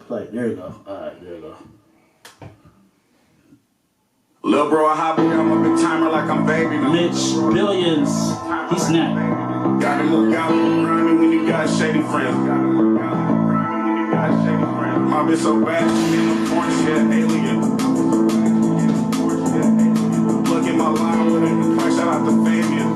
Play. There you go. Alright, there you go. Lil' bro, a hobby, I'm a big timer like I'm baby now. Mitch Billions. He snapped. Gotta look out around me when you got shady friends. My bitch so bad, she in a porn shit, alien. Plug in my line with it, shout out to Fabian.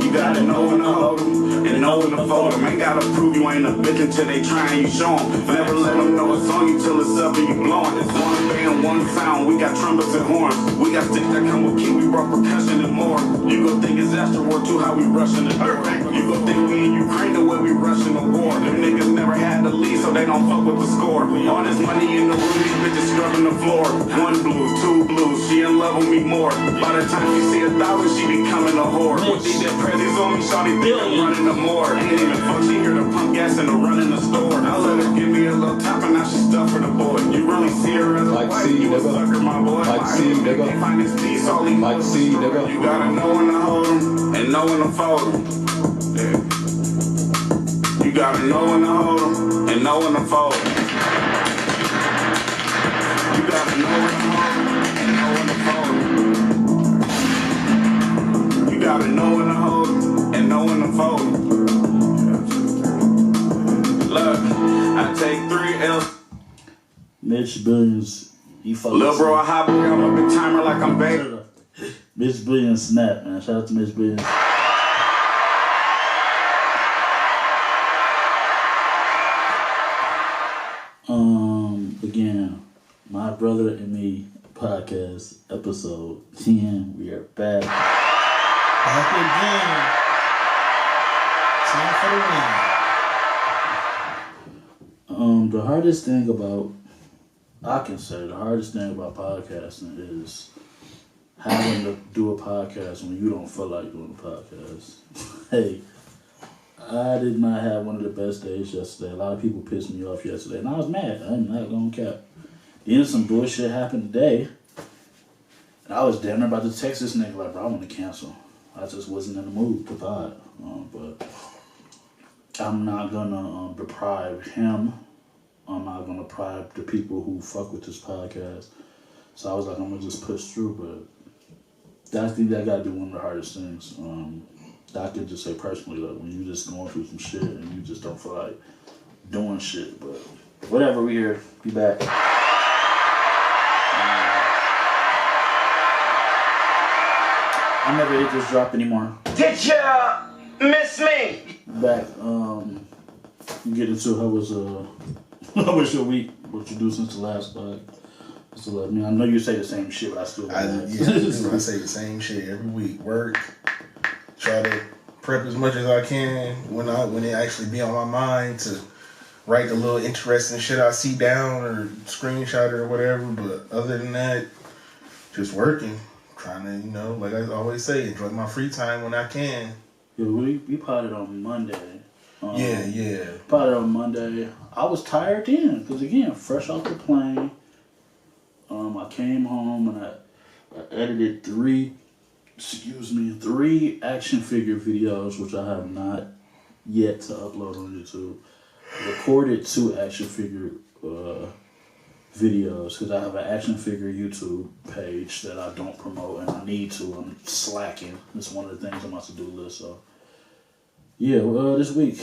You gotta know when to hold 'em and know when to fold 'em. Ain't gotta prove you ain't a bitch until they try and you show 'em. Never let them know it's on you till it's up and you blowing. It's one band, one sound. We got trumpets and horns. We got sticks that come with key. We brought percussion and more. You gon' think it's Astro War 2 how we rushing the door. You gon' think we in Ukraine the way we rushing the war. Them niggas never had the lead, so they don't fuck with the score. All this money in the room, these bitches scrubbing the floor. One blue, two blues. She in love with me more. By the time she see $1,000, she becoming a whore. With these dead prezzies on me, shawty think I'm running the more. Ain't even fuck, she hear the pump gas and the run in the store. I let her give me a little top and now she stuck for the boy. You really see her as a wife, you a sucker, my boy. Like C, nigga. Can't find this piece, all he Like C, nigga. You gotta know when to hold 'em and know when to fold 'em. Yeah. You gotta know when to hold 'em and know when to fold 'em. You gotta know when to hold 'em and know when to fold 'em. You gotta know when to hold 'em and know when to fold 'em. Look, I take 3 L's. Mitch Billions. He fucking. Lil' bro, a hobby, I'm a big timer like I'm baby. Mitch Billions snap, man. Shout out to Mitch Billions. Again, My Brother and Me podcast episode 10. We are back. Back again. 10 for the win. The hardest thing about, I can say the hardest thing about podcasting is having to do a podcast when you don't feel like doing a podcast. Hey, I did not have one of the best days yesterday. A lot of people pissed me off yesterday, and I was mad. I'm not gonna cap. Then some bullshit happened today, and I was damn near about to text this nigga like, bro, I want to cancel. I just wasn't in the mood to pod. But I'm not gonna deprive him. I'm not gonna deprive the people who fuck with this podcast. So I was like, I'm gonna just push through. But I think that gotta be one of the hardest things. I could just say personally, like when you just going through some shit and you just don't feel like doing shit. But whatever, we here, be back. I never hit this drop anymore. Did ya miss me? Back, get into how was your week? What you do since the last I mean, I know you say the same shit, but I still I say the same shit every week. Work, try to prep as much as I can when it actually be on my mind to write the little interesting shit I see down or screenshot or whatever. But other than that, just working, trying to, like I always say, enjoy my free time when I can. Yeah, we potted on Monday. Yeah. Potted on Monday. I was tired then, because again, fresh off the plane. I came home and I edited 3 action figure videos, which I have not yet to upload on YouTube. Recorded 2 action figure videos, because I have an action figure YouTube page that I don't promote and I need to. I'm slacking. It's one of the things on my to-do list. So yeah, this week,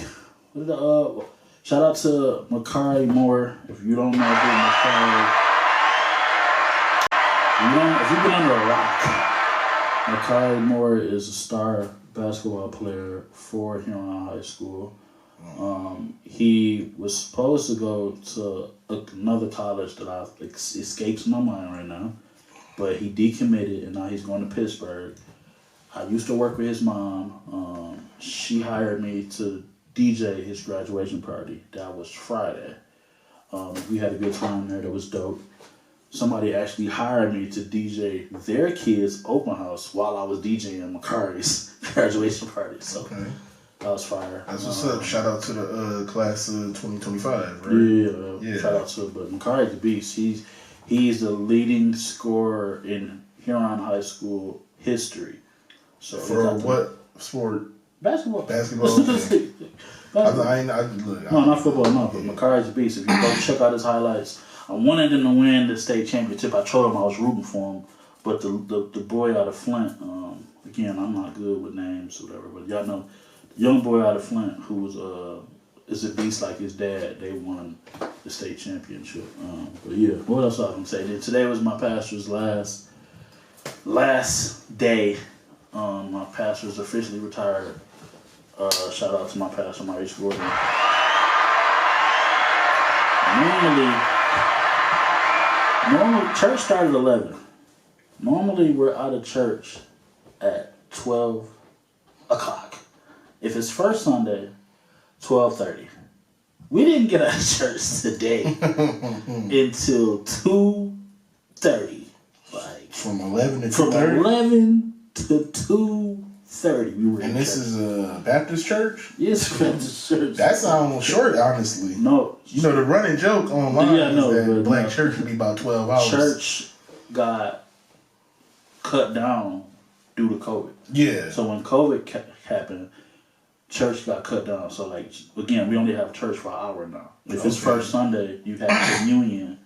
shout out to Makari Moore. If you don't know who Makari, if you've been under a rock, Makari Moore is a star basketball player for Huron High School. He was supposed to go to another college that escapes my mind right now, but he decommitted and now he's going to Pittsburgh. I used to work with his mom. She hired me to DJ his graduation party. That was Friday. We had a good time there. That was dope. Somebody actually hired me to DJ their kids' open house while I was DJing Makari's graduation party. So that was fire. That's what's up. Shout out to the class of 2025, right? Yeah. Shout out to but Makari's the beast. He's the leading scorer in Huron High School history. So for what sport? Basketball. Okay. No, not football, no. But Makari's a beast. If you go check out his highlights, I wanted him to win the state championship. I told him I was rooting for him. But the boy out of Flint, again, I'm not good with names or whatever, but y'all know, the young boy out of Flint who was is a beast like his dad. They won the state championship. But yeah, what else I was gonna say? Today was my pastor's last day. My pastor's officially retired. Shout out to my pastor, Maurice Gordon. Normally, church started at 11. Normally, we're out of church at 12 o'clock. If it's first Sunday, 12:30. We didn't get out of church today until 2:30. Like from 11 to 2:30? From 11 to 2:30. We were and this church. Is a Baptist church? Yes, Baptist church. That sounds short, honestly. No. You know, the running joke online is that black no. church would be about 12 hours. Church got cut down due to COVID. Yeah. So when COVID happened, church got cut down. So like, again, we only have church for an hour now. If it's first Sunday, you have communion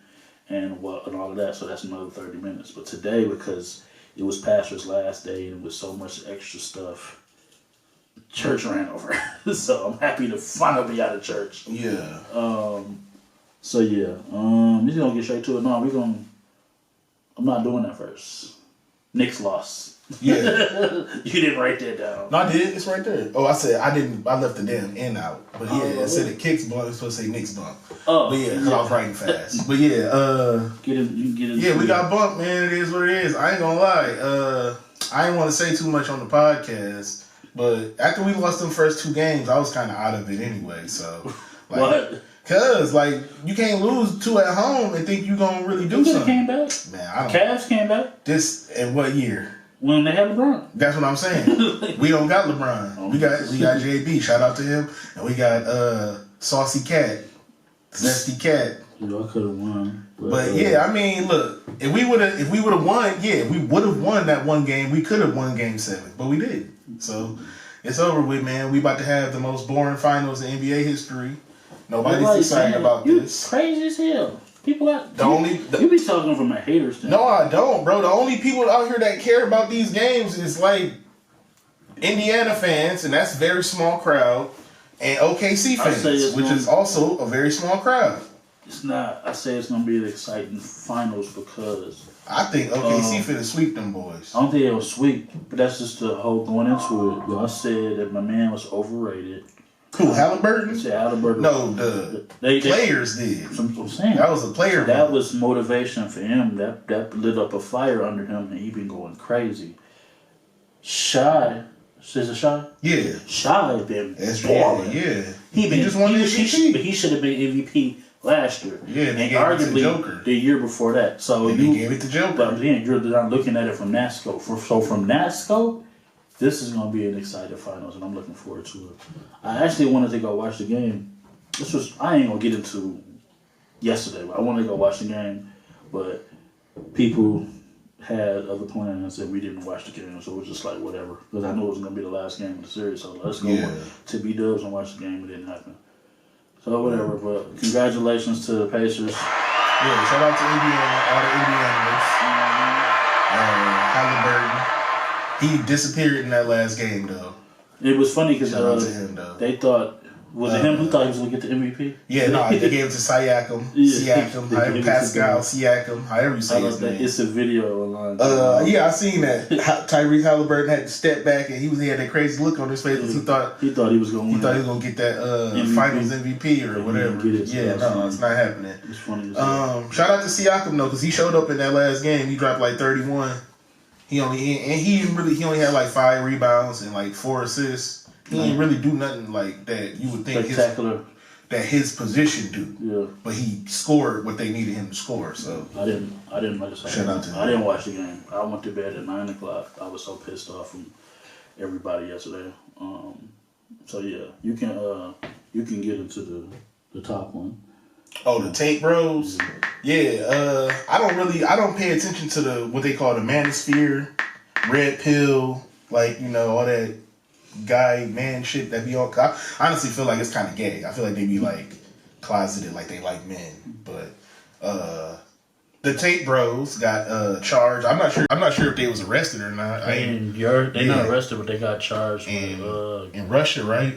and all of that. So that's another 30 minutes. But today, because it was pastor's last day and with so much extra stuff, church ran over. So I'm happy to finally be out of church. Yeah. So yeah, we're gonna get straight to it. No, I'm not doing that first. Knicks lost. Yeah. You didn't write that down. No, I did. It's right there. Oh, I said I didn't. I left the damn N out. But yeah, it said it kicks bump. It's supposed to say Knicks bump. Oh, but yeah, because I was writing fast. But yeah, you can get in. Yeah, we got bumped, man. It is what it is. I ain't gonna lie. I didn't want to say too much on the podcast, but after we lost them first 2 games, I was kind of out of it anyway. So, like, what? Cause like you can't lose 2 at home and think you gonna really do something. Came back. Man, I don't. Cavs came back. This in what year? When they had LeBron. That's what I'm saying. We don't got LeBron. We got JB. Shout out to him. And we got Saucy Cat, Zesty Cat. You know, I could have won. But yeah, I mean, look, if we would have won, yeah, we would have won that one game. We could have won Game 7, but we did. So it's over with, man. We about to have the most boring finals in NBA history. Nobody's excited about this. Crazy as hell. People out you be talking from a hater standpoint. No, I don't, bro. The only people out here that care about these games is like Indiana fans, and that's a very small crowd, and OKC fans, which is also a very small crowd. It's not. I say it's gonna be an exciting finals because I think OKC finna sweep them boys. I don't think they'll sweep, but that's just the whole going into it. Y'all said that my man was overrated. Who, Halliburton? Yeah, Halliburton. No, the players did. I'm saying. That was a player. So that was motivation for him. That lit up a fire under him, and he been going crazy. Shy. Is it Shy? Yeah. Shy been balling. Yeah. He just won the MVP. But he should have been MVP last year. Yeah, and they gave it to Joker the year before that. So they gave it to Joker. But again, you're not looking at it from that scope. So from that scope, this is going to be an exciting finals, and I'm looking forward to it. I actually wanted to go watch the game. I ain't going to get into yesterday, but I wanted to go watch the game, but people had other plans and we didn't watch the game, so it was just like whatever, because I knew it was going to be the last game of the series, so let's go to B-Dubs and watch the game. It didn't happen. So whatever, but congratulations to the Pacers. Yeah, shout out to Indiana, all the Indianapolis. Halliburton. He disappeared in that last game, though. It was funny because they thought, was it him who thought he was going to get the MVP? Yeah, no, they gave it to Siakam. Pascal Siakam, however you say his name. It's a video online. Yeah, I seen that. Tyrese Halliburton had to step back and he had that crazy look on his face because he thought he was going to win. He thought he was going to get that Finals MVP or whatever. No, it's not happening. It's funny. Shout out to Siakam though, because he showed up in that last game. He dropped like 31. He only had like 5 rebounds and like 4 assists. He didn't really do nothing like that. You would think his position do. Yeah. But he scored what they needed him to score. So I didn't like to say. Shout out to him. I didn't watch the game. I went to bed at 9 o'clock. I was so pissed off from everybody yesterday. So yeah, you can get into the top one. Oh, the Tape Bros? Yeah, I don't pay attention to what they call the manosphere, red pill, like, all that guy man shit that be on. I honestly feel like it's kind of gay. I feel like they be like closeted, like they like men. But the Tate Bros got charged. I'm not sure if they was arrested or not. They're not arrested, but they got charged in Russia, right?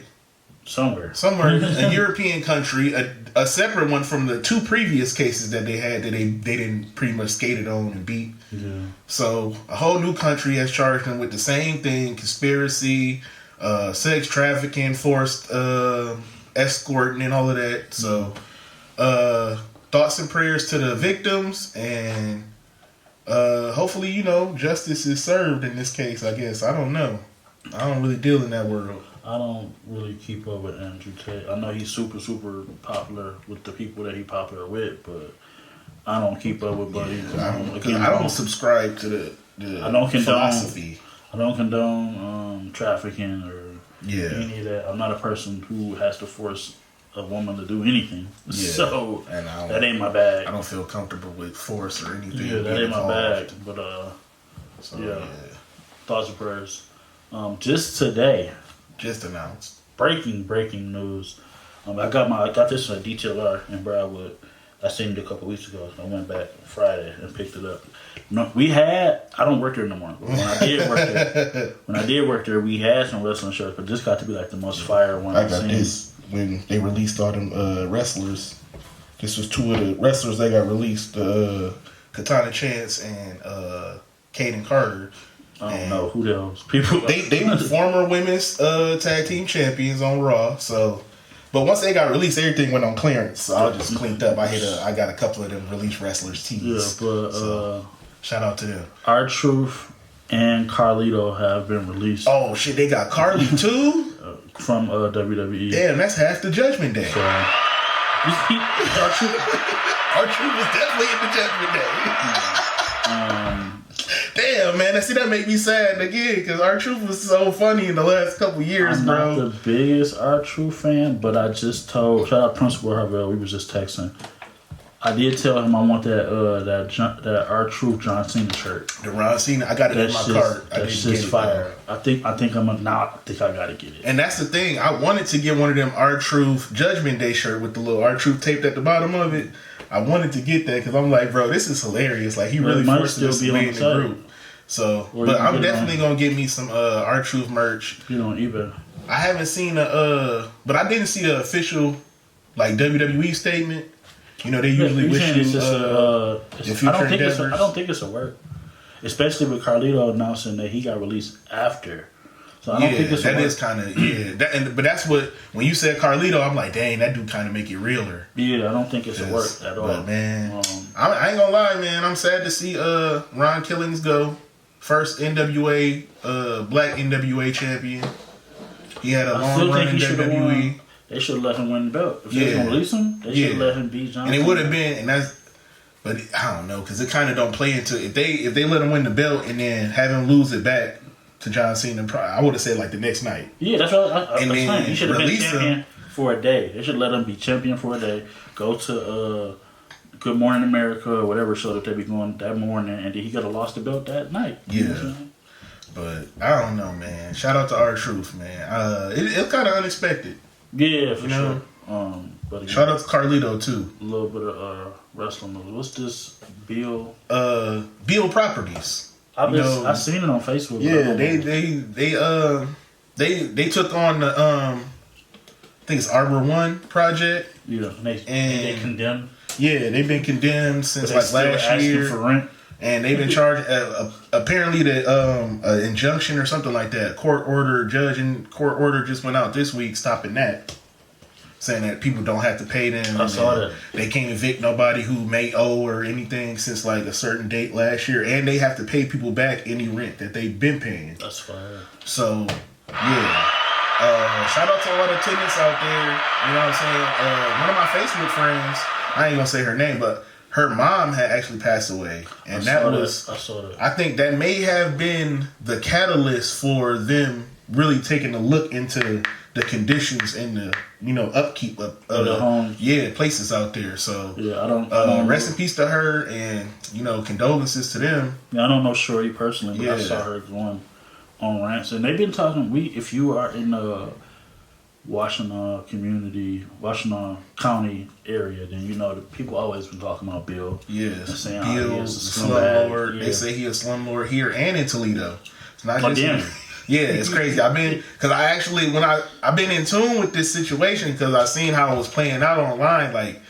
Somewhere, a European country, a separate one from the 2 previous cases that they had that they didn't pretty much skated on and beat. Yeah. So a whole new country has charged them with the same thing: conspiracy, sex trafficking, forced escorting, and all of that. So thoughts and prayers to the victims, and hopefully, justice is served in this case. I guess I don't know. I don't really deal in that world. I don't really keep up with Andrew Tate. I know he's super, super popular with the people that he's popular with, but I don't keep up with Buddy. I don't subscribe to the philosophy. I don't condone trafficking or any of that. I'm not a person who has to force a woman to do anything. Yeah. So that ain't my bag. I don't feel comfortable with force or anything. Yeah, that ain't my bag. But thoughts and prayers. Just today. Just announced. Breaking news. I got this in a DTLR in Broward. I seen it a couple weeks ago. I went back Friday and picked it up. No, I don't work there no more. But when I did work there, we had some wrestling shirts, but this got to be like the most fire one I've seen. This when they released all them wrestlers. This was 2 of the wrestlers that got released. Katana Chance and Kaden Carter. I don't know who those people. They were former women's tag team champions on Raw. So, but once they got released, everything went on clearance. So I just cleaned up. I got a couple of them released wrestlers tees. Yeah, but shout out to them. R-Truth and Carlito have been released. Oh shit, they got Carly too from WWE. Damn, that's half the Judgment Day. So, R-Truth was definitely in the Judgment Day. Damn, man. That made me sad again because R-Truth was so funny in the last couple years, bro. I'm not the biggest R-Truth fan, but I just told, shout out Principal Harvell, we was just texting. I did tell him I want that R-Truth John Cena shirt. The Ron Cena, I got it in my cart. That's just fire. I think I gotta get it. And that's the thing. I wanted to get one of them R-Truth Judgment Day shirt with the little R-Truth taped at the bottom of it. I wanted to get that because I'm like, bro, this is hilarious. Like he really forced us to be in the group. So, but I'm definitely gonna get me some R-Truth merch. You know, eBay. I haven't seen but I didn't see the official like WWE statement. They usually wish you I don't think it's a work, especially with Carlito announcing that he got released after. So I don't think it's that is kind of but that's what when you said Carlito, I'm like, dang, that dude kind of make it realer. Yeah, I don't think it's a work at all. But man, I ain't gonna lie, man, I'm sad to see Ron Killings go. First NWA black NWA champion. He had a long run in WWE. They should have let him win the belt. If they was gonna release him, they should have let him beat John. And it would have been, but I don't know, because it kind of don't play into if they let him win the belt and then have him lose it back to John Cena. I would have said like the next night. Yeah, that's what and then he should have been champion for a day. They should let him be champion for a day. Go to Good Morning America or whatever show that they be going that morning, and then he could have lost the belt that night. Yeah. But I don't know, man. Shout out to R-Truth, man. It's kind of unexpected. Yeah, for sure. But again, shout out to Carlito too. A little bit of wrestling moves. What's this? Beal Properties. I seen it on Facebook. Yeah, they took on the I think it's Arbor One project. Yeah, and they condemned. Yeah, they've been condemned since like last year. For rent. And they've been charged. Apparently, the injunction or something like that. Court order just went out this week, stopping that, saying that people don't have to pay them. I saw that they can't evict nobody who may owe or anything since like a certain date last year, and they have to pay people back any rent that they've been paying. That's fire. So yeah. Shout out to all the tenants out there. You know what I'm saying? One of my Facebook friends, I ain't gonna say her name, but her mom had actually passed away, and I saw that. I think that may have been the catalyst for them really taking a look into the conditions and the upkeep of the homes. Yeah, places out there. So yeah, I don't rest in peace to her, and condolences to them. Yeah, I don't know Shorty personally, but I saw her going on rants, and they've been talking. If you are in the Washington County area, then you know the people always been talking about Bill. Yes, saying Bill, he the is a slumlord. Yeah. They say he a slumlord here and in Toledo. It's not just damn. here. Yeah, it's crazy. Because I actually, I've been in tune with this situation because I seen how it was playing out online. Like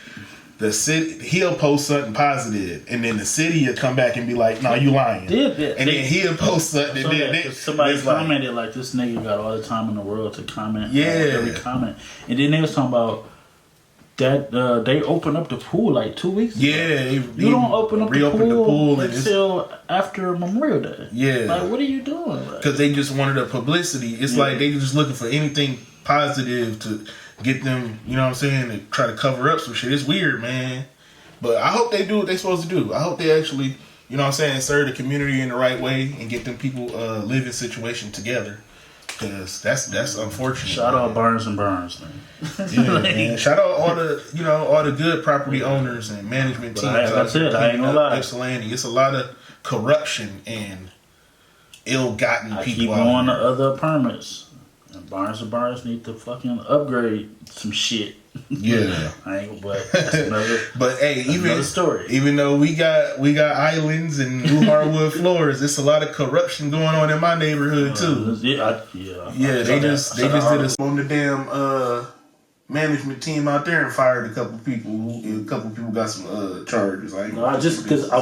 the city, he'll post something positive, and then the city will come back and be like, "No, you lying." Then he'll post something. Somebody commented like, "This nigga got all the time in the world to comment." Yeah, every comment, and then they was talking about that they opened up the pool like 2 weeks ago. Yeah, you don't open up the pool until after Memorial Day. Yeah, like what are you doing? Because they just wanted a publicity. It's like they just looking for anything positive to get them, you know what I'm saying, to try to cover up some shit. It's weird, man. But I hope they do what they're supposed to do. I hope they actually, you know what I'm saying, serve the community in the right way and get them people living situation together. Because that's unfortunate. Shout out Barnes and Burns, man. Yeah, man. Shout out all the good property owners and management teams. That's it. I ain't gonna lie. Ypsilanti. It's a lot of corruption and ill-gotten people. Keep going to other permits. And Barnes and Burns need to fucking upgrade some shit. Yeah, but that's another. But hey, another story. Even though we got islands and new hardwood floors, there's a lot of corruption going on in my neighborhood too. They just did a on the damn management team out there and fired a couple people. A couple people got some charges. I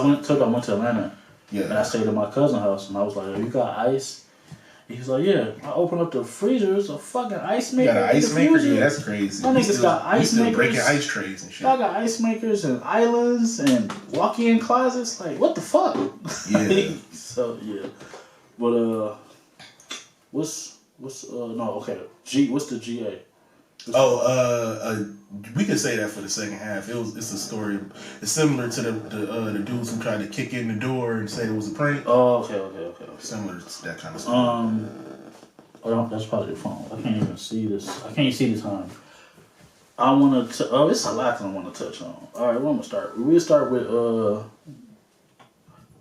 went to Atlanta. Yeah, and I stayed at my cousin's house, and I was like, "Oh, you got ice?" He's like, "Yeah." I opened up the freezers, a fucking ice maker. You got an ice maker? Yeah, that's crazy. My niggas got ice makers. Breaking ice trays and shit. I got ice makers and islands and walk-in closets. Like, what the fuck? Yeah. So yeah, but what's the GA? We could say that for the second half. It's a story. It's similar to the dudes who tried to kick in the door and say it was a prank. Oh, okay. Similar to that kind of stuff. That's probably your phone. I can't even see this. I can't see the time. I want to. It's a lot I want to touch on. All right, where I'm gonna start. We'll start with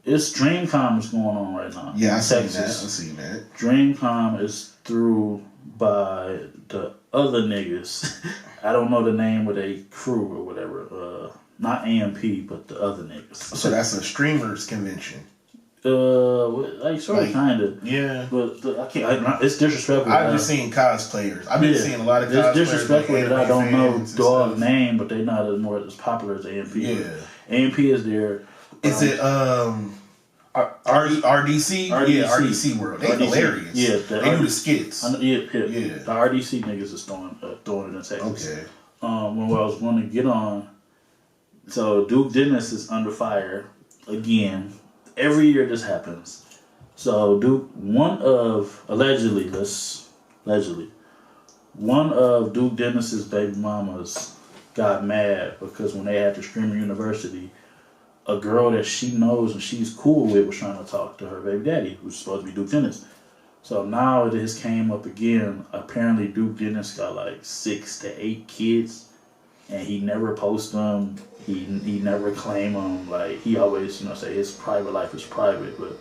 it's DreamCon is going on right now. Yeah, I Texas. seen that. DreamCon is through by the other niggas. I don't know the name of their crew or whatever. Not AMP, but the other niggas. So that's a streamers convention. Kind of. Yeah. But I can't. It's disrespectful. I've just seen cosplayers. I've been seeing a lot of cosplayers. It's disrespectful that I don't know dog name, but they're not as popular as AMP. Yeah. AMP is there. Is it RDC? Yeah, RDC World. They hilarious. Yeah, they do the skits. Yeah. The RDC niggas is throwing it in Texas. Okay. When I was going to get on, so Duke Dennis is under fire again. Every year this happens. So Duke, allegedly, one of Duke Dennis's baby mamas got mad because when they had the Streamer University, a girl that she knows and she's cool with was trying to talk to her baby daddy, who's supposed to be Duke Dennis. So now this came up again. Apparently Duke Dennis got like 6 to 8 kids, and he never posts them. He never claim them. Like, he always, say his private life is private. But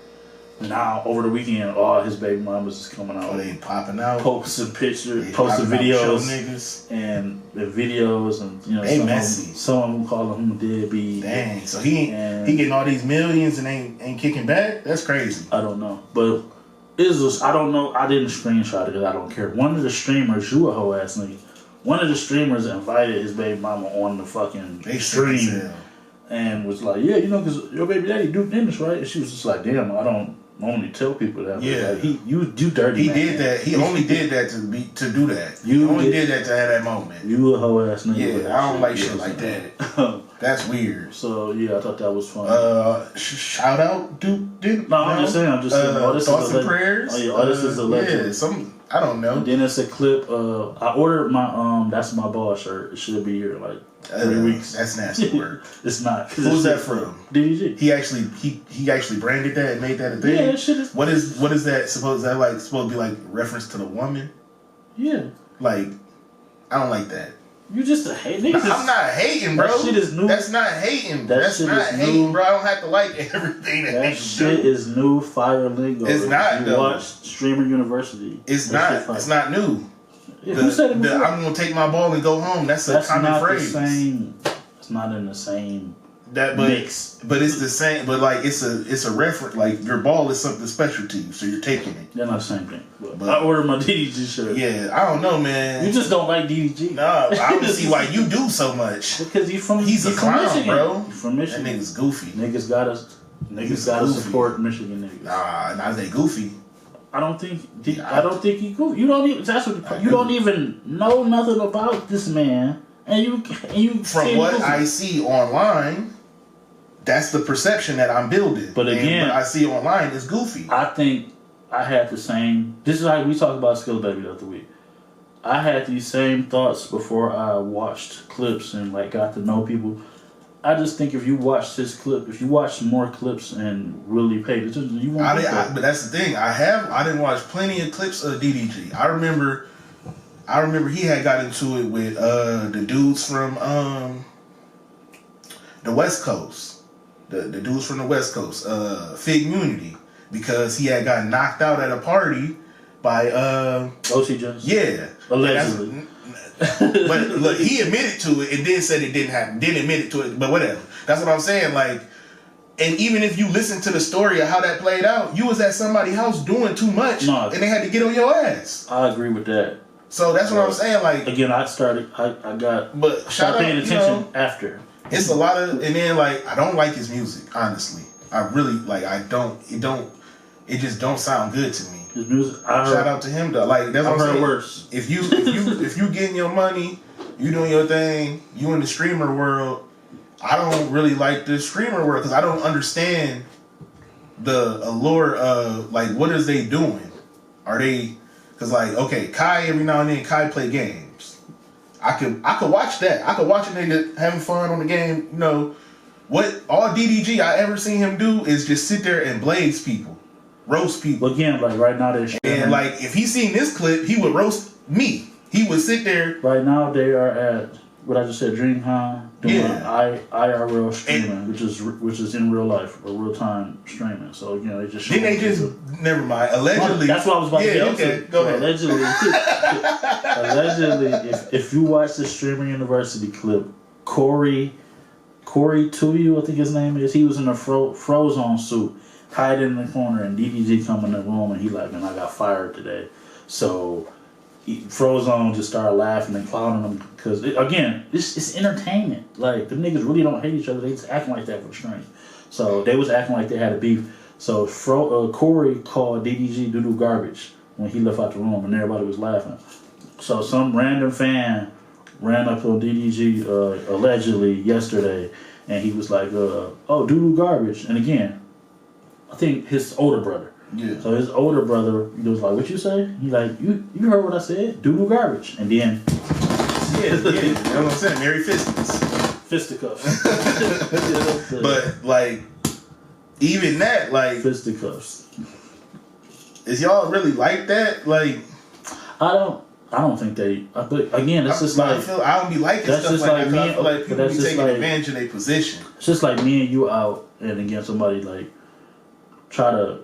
now, over the weekend, all his baby mamas is coming out. Oh, they popping out? Posting pictures, posting videos. And the videos, and, they messy. Some of them calling him deadbeat. Dang, so he getting all these millions and ain't kicking back? That's crazy. I don't know. But I don't know. I didn't screenshot it because I don't care. One of the streamers, you a hoe ass nigga. One of the streamers invited his baby mama on the fucking stream and was like, yeah, because your baby daddy Duke Dennis, right? And she was just like, damn, I don't normally tell people that. Yeah. Like, you dirty He man. did that. He only did that to do that. He only did that to have that moment. You a hoe ass nigga. Yeah, I don't like shit like that. That's weird. So, yeah, I thought that was fun. Shout out Duke Dennis. No, I'm just saying. All this thoughts is and prayers. Oh, yeah, all this is a legend. Yeah, I don't know. And then it's a clip. I ordered my That's My Ball shirt. It should be here like 3 weeks. That's nasty work. It's not. Who's that from? DDG. He actually branded that and made that a thing. Yeah, that shit is. What is that supposed? Is that supposed to be like reference to the woman? Yeah. Like, I don't like that. You just a hate niggas. I'm not hating, bro. That shit is new. That's not hating. That shit not is hating, new. bro. I don't have to like everything that That shit do. is new fire lingo. It's not, you though. watch Streamer University. It's not. It's not new. Yeah, who said it before? I'm gonna take my ball and go home. That's a common not phrase. The same. It's not in the same mix. But it's the same. But like it's a reference. Like your ball is something special to you, so you're taking it. They're not the same thing. But I ordered my DDG shirt. Yeah, I don't know, man. You just don't like DDG. Nah, I don't see why you do so much. Because he's a clown, Michigan. bro. He's from Michigan. That nigga's goofy. Niggas gotta support Michigan niggas. Nah, they goofy. I don't think he goofy. You don't even. That's what you don't even know nothing about this man, and you. From what I see online, that's the perception that I'm building. But again, what I see online is goofy. I think I had the same. This is like we talked about Skill Baby the other week. I had these same thoughts before I watched clips and like got to know people. I just think if you watch this clip, if you watch more clips and really pay attention, you won't. But that's the thing. I didn't watch plenty of clips of DDG. I remember he had got into it with the dudes from the West Coast. The dudes from the West Coast, Fig Unity, because he had got knocked out at a party by O.T. Jones. Yeah, allegedly. But look, he admitted to it and then said it didn't happen. Didn't admit it to it, but whatever. That's what I'm saying. Like, and even if you listen to the story of how that played out, you was at somebody's house doing too much, and they had to get on your ass. I agree with that. So that's what I'm saying. Like, again, I started paying attention after. It's a lot of, and then like I don't like his music. Honestly, I really like. It just don't sound good to me. His music. Shout out to him though. Like that's what I'm saying. Worse. If you getting your money, you doing your thing, you in the streamer world. I don't really like the streamer world because I don't understand the allure of like what is they doing? Are they? Because like okay, Kai every now and then Kai play games. I could watch that. I could watch a nigga having fun on the game. You know what? All DDG I ever seen him do is just sit there and blaze people. Roast people. Again, like right now they're streaming. And like if he seen this clip, he would roast me. He would sit there. Right now they are at what I just said, DreamCon, doing IRL streaming, which is in real life or real time streaming. So they just never mind. Allegedly, that's what I was about to get into. Go ahead. Allegedly, if you watch the Streamer University clip, Corey Tuyu, I think his name is, he was in a Frozone suit, hiding in the corner, and DDG come in the room, and he like, man, I got fired today. So Frozone just started laughing and clowning him because, again, it's entertainment. Like, the niggas really don't hate each other. They just acting like that for the stream. So they was acting like they had a beef. So Corey called DDG doo-doo garbage when he left out the room, and everybody was laughing. So some random fan ran up on DDG allegedly yesterday, and he was like, oh, doo-doo garbage. And again, I think his older brother. Yeah. So his older brother was like, what you say? He like, you heard what I said? Doo-doo garbage. And then... Yeah. You know what I'm saying? Merry Fisticuffs. But, like, even that, like... Fisticuffs. Is y'all really like that? Like... I don't think they... But, again, it's just like... I don't be liking stuff like that. I feel like people be taking advantage of their position. It's just like me and you out, and again, somebody, like, try to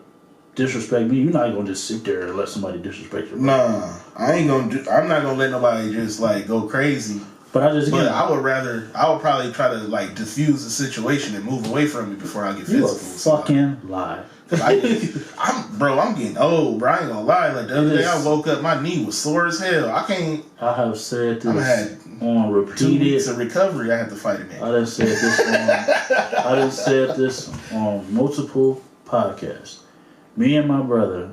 disrespect me. You're not gonna just sit there and let somebody disrespect you. Nah, I'm not gonna let nobody just like go crazy. But I would probably try to like diffuse the situation and move away from it before I get physical. You fucking lie. I'm getting old, bro. I ain't gonna lie. Like the other day, I woke up, my knee was sore as hell. I have said this on repeated 2 weeks of recovery. I had to fight it. I done said this on multiple podcasts. Me and my brother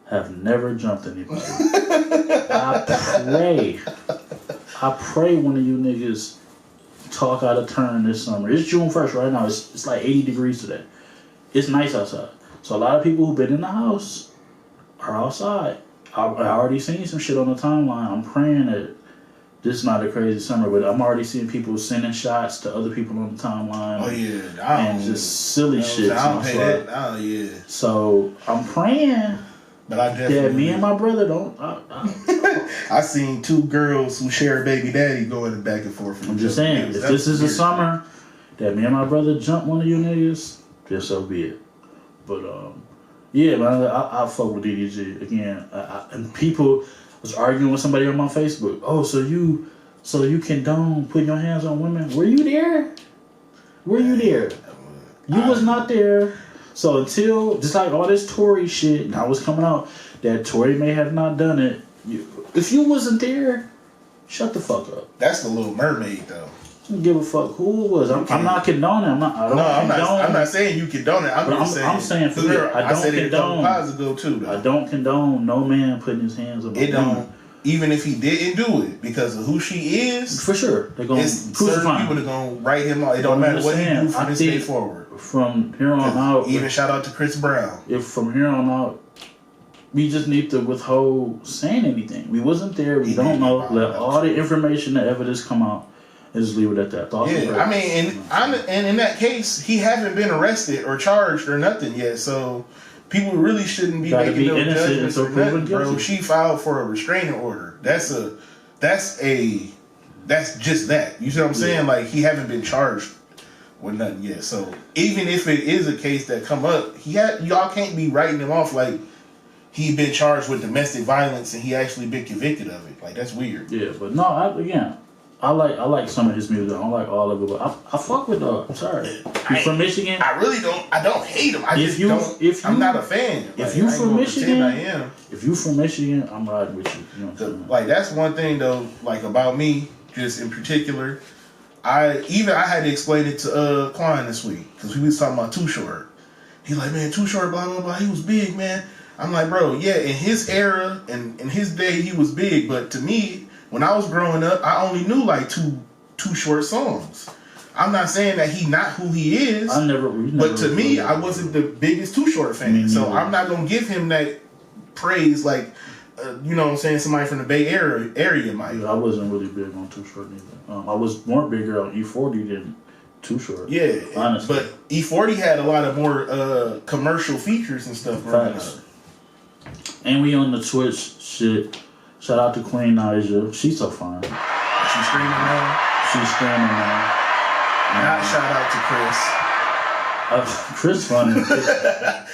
have never jumped anybody. I pray one of you niggas talk out of turn this summer. It's June 1st right now. It's like 80 degrees today. It's nice outside. So a lot of people who've been in the house are outside. I already seen some shit on the timeline. I'm praying that this is not a crazy summer, but I'm already seeing people sending shots to other people on the timeline. Oh yeah, and just silly shit. I don't pay that. Oh yeah. So I'm praying but I definitely that me and my brother don't. I seen two girls who share a baby daddy going back and forth. I'm just saying, if this is a summer that me and my brother jump one of you niggas, then so be it. But yeah, man, I fuck with DDG again. And people was arguing with somebody on my Facebook. Oh, so you condone putting your hands on women? Were you there? Were you there? You was not there. So until, just like all this Tory shit now was coming out, that Tory may have not done it. If you wasn't there, shut the fuck up. That's the Little Mermaid, though. I don't give a fuck who it was. I'm not condoning. I'm not saying you condone it. I'm saying for real. I don't condone. Ago too, though. I don't condone no man putting his hands on. It don't. Even if he didn't do it, because of who she is, for sure they're gonna certain people are gonna write him out. It don't matter what he do from this day forward. From here on out, even shout out to Chris Brown. If from here on out, we just need to withhold saying anything. We wasn't there. We don't know. Let all the information, the evidence come out, and just leave it at that. Yeah, I mean, and in that case, he haven't been arrested or charged or nothing yet, so. People really shouldn't be making no judgments or nothing, bro. She filed for a restraining order. That's just that. You see what I'm saying? Like, he haven't been charged with nothing yet. So even if it is a case that come up, y'all can't be writing him off like he been charged with domestic violence and he actually been convicted of it. Like, that's weird. Yeah, but no, I like some of his music. I don't like all of it, but I fuck with I'm sorry. You from Michigan? I really don't. I don't hate him. I'm not a fan. If you from Michigan, I am. If you from Michigan, I'm riding with you. You know what I'm saying? Like, that's one thing though. Like, about me, just in particular, I had to explain it to Klein this week because we was talking about Too Short. He's like, man, Too Short, blah blah blah. He was big, man. I'm like, bro, yeah. In his era and in his day, he was big, but to me. When I was growing up, I only knew like two short songs. I'm not saying that he not who he is. But to me, I wasn't the biggest Too Short fan. So I'm not gonna give him that praise like, you know what I'm saying, somebody from the Bay Area might. Yeah, I wasn't really big on Too Short either. I was more bigger on E40 than Too Short. Yeah, honestly. But E40 had a lot of more commercial features and stuff. Facts. And we on the Twitch shit. Shout out to Queen Naija. She's so fine. She's streaming now? She's streaming now. Not shout out to Chris. Chris funny.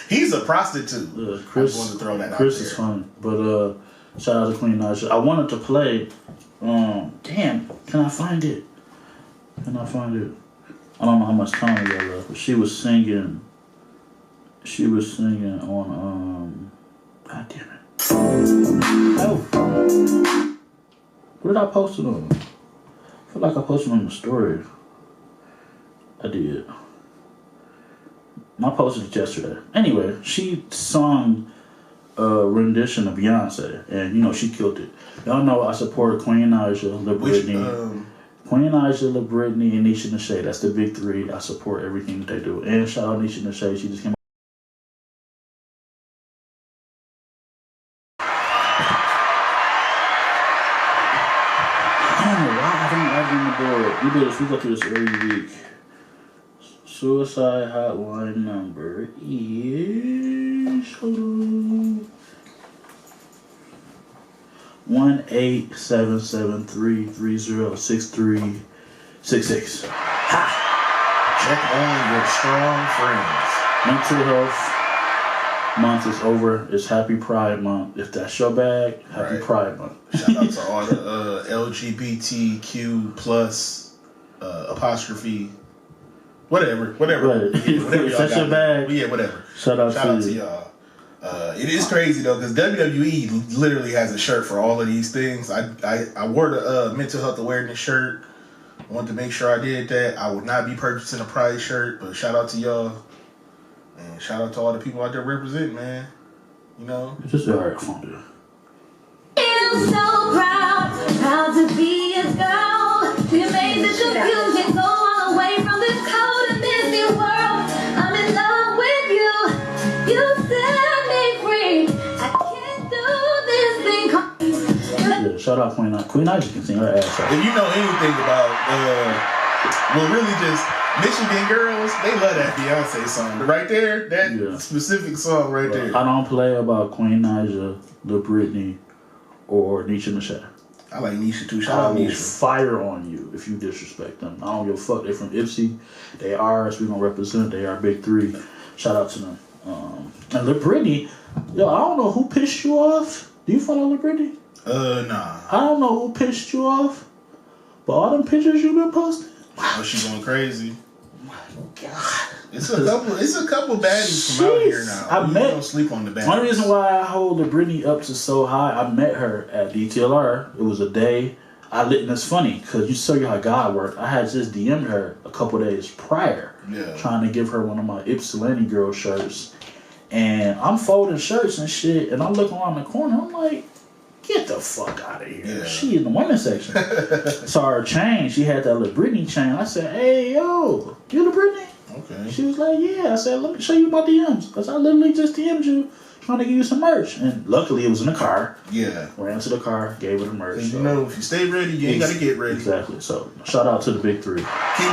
He's a prostitute. Chris, I want to throw that Chris out there. is funny. But shout out to Queen Naija. I wanted to play. Damn, can I find it? I don't know how much time we got left. But she was singing on God damn it. Oh. What did I post it on? I feel like I posted on the story. I did. I posted it yesterday. Anyway, she sung a rendition of Beyonce, and you know she killed it. Y'all know I support Queen Naija, Lil Britney, Queen Naija, Lil Britney, and Nisha Nashay. That's the big three. I support everything that they do. And shout out Nisha Nashay. She just came. We go through this every week. Suicide hotline number is 1-877-330-6366. Ha! Check on your strong friends. Mental health month is over. It's Happy Pride Month. If that's your bag, Happy Pride Month. Shout out to all the LGBTQ plus apostrophe whatever. Right. Whatever y'all that's your bag. Yeah, whatever. Shout out to y'all. It is crazy though, because WWE literally has a shirt for all of these things. I wore the mental health awareness shirt. I wanted to make sure I did that. I would not be purchasing a Pride shirt, but shout out to y'all. And shout out to all the people out there representing, man. You know? It's just alright, fun, dude. I'm so proud to be a girl. You made the confusion go all away from this cold and busy world. I'm in love with you. You set me free. I can't do this thing. Yeah, shout out Queen Naija. Queen Naija can sing her ass off. If you know anything about, well, really just Michigan girls, they love that Beyonce song. Right there, that specific song right there. I don't play about Queen Naija, Lil Britney, or Nisha Michelle. I like Nisha too. Shout I out will Nisha. fire on you if you disrespect them. I don't give a fuck. They from Ipsy. They ours. We gonna represent. They are big three. Shout out to them. And Lil Brittany, yo, I don't know who pissed you off. Do you follow Lil Brittany? Nah. I don't know who pissed you off, but all them pictures you been posting. Oh, she going crazy. God. It's a couple baddies from out here now. You don't sleep on the baddies. One reason why I hold the Britney up to so high, I met her at DTLR. It was a day. And it's funny because you show you how God worked. I had just DM'd her a couple days prior, trying to give her one of my Ypsilanti girl shirts, and I'm folding shirts and shit, and I'm looking around the corner. I'm like, get the fuck out of here. Yeah. She in the women's section. Saw her chain. She had that little Britney chain. I said, hey, yo, you the Britney? Okay. She was like, yeah. I said, let me show you my DMs. Because I literally just DM'd you trying to give you some merch. And luckily, it was in the car. Yeah. Ran to the car, gave her the merch. So. You know, if you stay ready, you ain't got to get ready. Exactly. So, shout out to the big three. Keep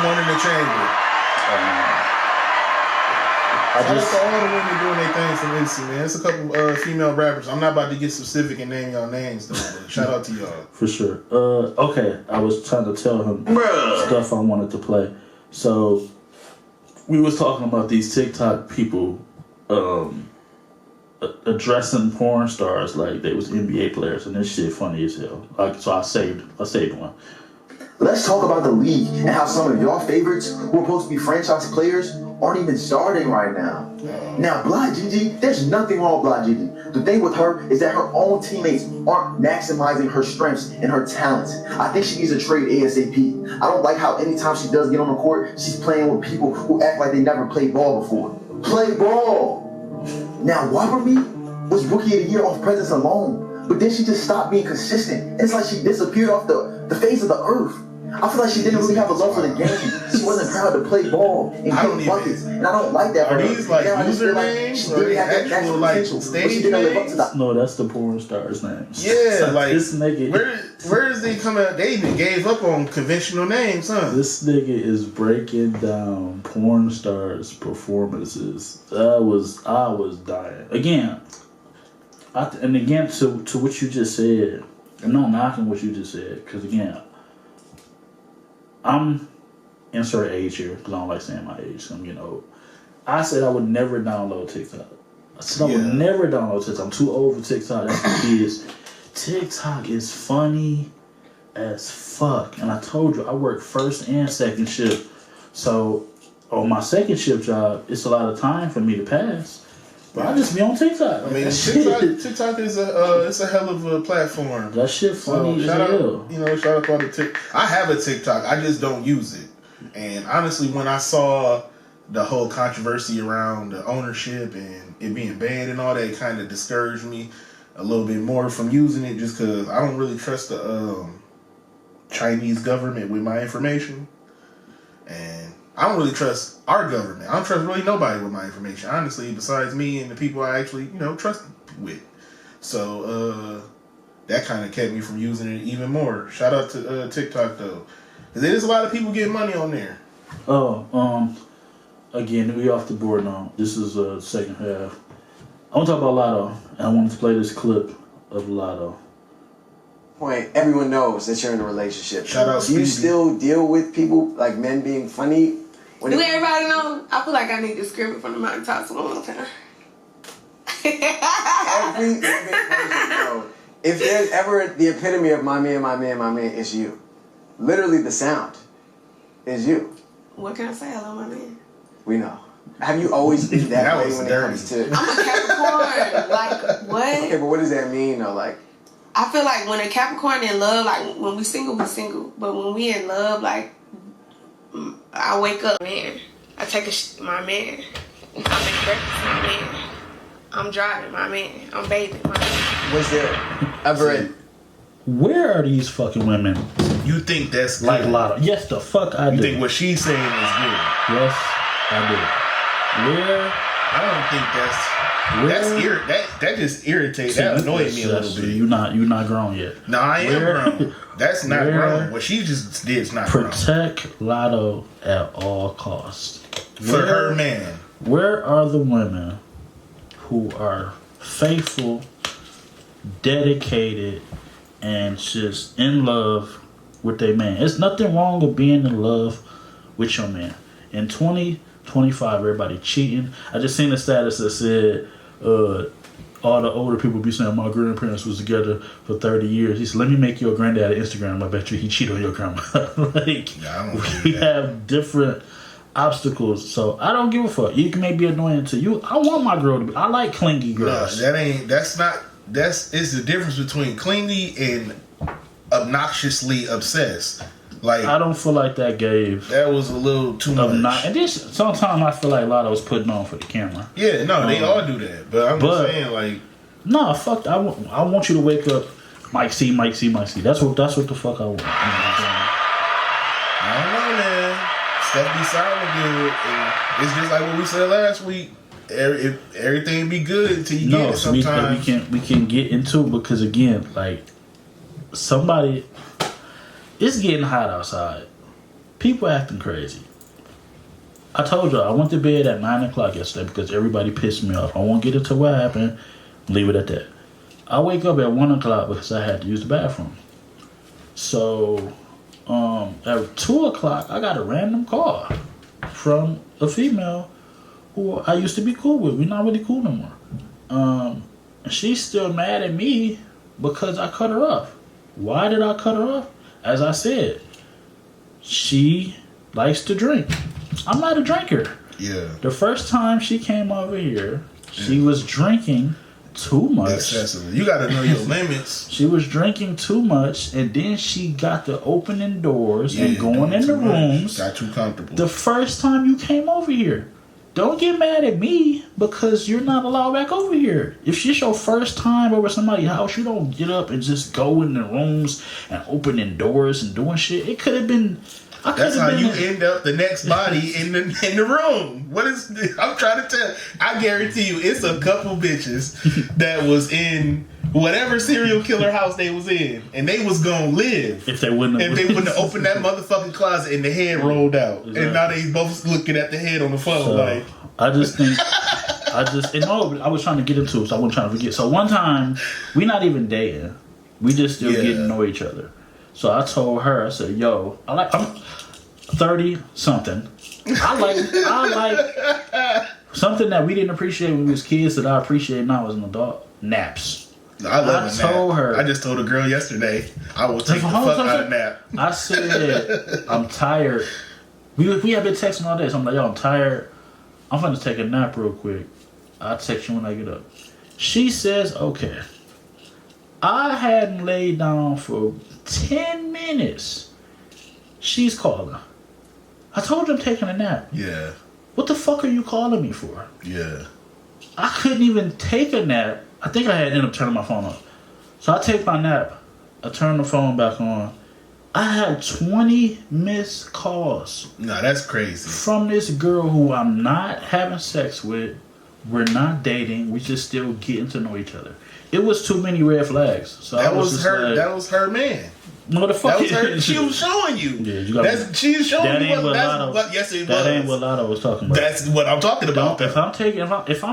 one in the chamber. Shout out to all the women doing their thing from NC, man. It's a couple female rappers. I'm not about to get specific and name y'all names, though. But shout out to y'all. For sure. Okay, I was trying to tell him stuff I wanted to play. So, we was talking about these TikTok people addressing porn stars like they was NBA players, and this shit funny as hell. So I saved one. Let's talk about the league and how some of your favorites who are supposed to be franchise players aren't even starting right now. Now, Blah Gigi, there's nothing wrong with Blah Gigi. The thing with her is that her own teammates aren't maximizing her strengths and her talents. I think she needs a trade ASAP. I don't like how anytime she does get on the court, she's playing with people who act like they never played ball before. Play ball! Now, Waberby was Rookie of the Year off presence alone, but then she just stopped being consistent. It's like she disappeared off the face of the earth. I feel like she didn't really have a love for the game. She wasn't proud to play ball and get buckets, and I don't like that for her. Are these like user names or actual like stage names? No, that's the porn stars' names. Yeah, like this nigga. Where does they come out? They even gave up on conventional names, huh? This nigga is breaking down porn stars' performances. I was dying again. And again to what you just said. I'm not knocking what you just said because again. I'm insert age here because I don't like saying my age. I'm getting old. I said I would never download TikTok. I said I would never download TikTok. I'm too old for TikTok. That's what it is. TikTok is funny as fuck. And I told you I work first and second shift. So on my second shift job, it's a lot of time for me to pass. But I just be on TikTok. I mean, TikTok is it's a hell of a platform. That shit funny as hell. Shout out to all the TikTok. I have a TikTok. I just don't use it. And honestly, when I saw the whole controversy around the ownership and it being banned and all that, it kind of discouraged me a little bit more from using it just because I don't really trust the Chinese government with my information. And I don't really trust our government. I don't trust really nobody with my information, honestly, besides me and the people I actually, trust with. So, that kind of kept me from using it even more. Shout out to TikTok, though. Because there's a lot of people getting money on there. Again, we off the board now. This is the second half. I want to talk about Lotto, and I wanted to play this clip of Lotto. Point, everyone knows that you're in a relationship. Shout out Do you still deal with people, like men being funny? Do everybody know? I feel like I need to scream it from the mountaintops one more time. Every person knows. If there's ever the epitome of my man, it's you. Literally, the sound is you. What can I say? I love my man. We know. Have you always been that way when it comes to... I'm a Capricorn. Like, what? Okay, but what does that mean, though? Like, I feel like when a Capricorn in love, like, when we single, we single. But when we in love, like, I wake up, man. I take my man. I make breakfast, my man. I'm driving, my man. I'm bathing, my man. Was there ever Where are these fucking women? You think that's like good? Lotto? Yes, the fuck I do. You think what she's saying is good? Yes, I do. Where? I don't think that just irritates. That annoyed me a little bit. You're not grown yet. No, I am grown. That's not grown. What she just did is not grown. Protect Lotto at all costs. For her man. Where are the women who are faithful, dedicated, and just in love with their man. There's nothing wrong with being in love with your man. In 2025, everybody cheating. I just seen a status that said, all the older people be saying my grandparents was together for 30 years. He said, let me make your granddad an Instagram. I bet you he cheated on your grandma. Like, yeah, I don't we have different obstacles, so I don't give a fuck. You can maybe be annoying to you. I want my girl to be. I like clingy girls. No, it's the difference between clingy and obnoxiously obsessed. Like, I don't feel like that was a little too much. And this sometimes I feel like Lotto was putting on for the camera. Yeah, no, they all do that. But I'm just saying, like, no, fuck. I want you to wake up, Mike C. That's what the fuck I want. I don't know, man. Stuff be sounding good. And it's just like what we said last week. Everything be good until you get it sometimes. We can get into it because again, like somebody. It's getting hot outside. People acting crazy. I told y'all I went to bed at 9 o'clock yesterday because everybody pissed me off. I won't get into what happened. Leave it at that. I wake up at 1 o'clock because I had to use the bathroom. So at 2 o'clock I got a random call from a female who I used to be cool with. We're not really cool no more. She's still mad at me because I cut her off. Why did I cut her off? As I said, she likes to drink. I'm not a drinker. Yeah. The first time she came over here, she was drinking too much. Excessively. You got to know your limits. She was drinking too much, and then she got to opening doors and going in the rooms. Got too comfortable. The first time you came over here. Don't get mad at me because you're not allowed back over here. If it's your first time over somebody's house, you don't get up and just go in the rooms and opening doors and doing shit. It could have been. That's how you end up the next body in the room. What is? I'm trying to tell. I guarantee you, it's a couple bitches that was in whatever serial killer house they was in, and they was gonna live if they wouldn't have opened that motherfucking closet and the head rolled out. Exactly. And now they both looking at the head on the phone. So, like, I just think I was trying to get into it, so I wasn't trying to forget. So one time, we not even dating, we just still getting to know each other. So I told her, I said, "Yo, I'm 30 something. I like something that we didn't appreciate when we was kids that I appreciate now as an adult. Naps." I told her. I just told a girl yesterday, I will take the fuck out of nap. I said, I'm tired. We have been texting all day, so I'm like, yo, I'm tired. I'm finna take a nap real quick. I'll text you when I get up. She says, okay. I hadn't laid down for 10 minutes. She's calling. I told you I'm taking a nap. Yeah. What the fuck are you calling me for? Yeah. I couldn't even take a nap. I think I had ended up turning my phone off. So I take my nap. I turn the phone back on. I had 20 missed calls. Nah, that's crazy. From this girl who I'm not having sex with. We're not dating. We just still getting to know each other. It was too many red flags. So that was her. Like, that was her man. No, the fuck. That was her. She was showing you. Yeah, she's showing that you ain't what Lotto. Yes, it was. That ain't what Lotto was talking about. That's what I'm talking about. If I'm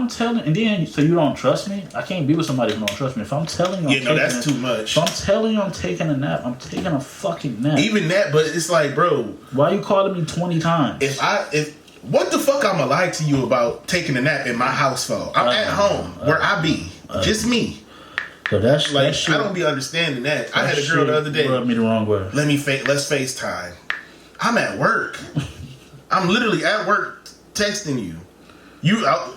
telling, and then so you don't trust me, I can't be with somebody who don't trust me. If I'm telling you, that's too much. If I'm telling you I'm taking a nap, I'm taking a fucking nap. Even that, but it's like, bro, why are you calling me 20 times? If what the fuck I'ma lie to you about taking a nap in my house for? I'm at home where I be, just me. So that's like, that shit, I don't be understanding that. I had a girl the other day. Rubbed me the wrong way. Let's FaceTime. I'm at work. I'm literally at work texting you.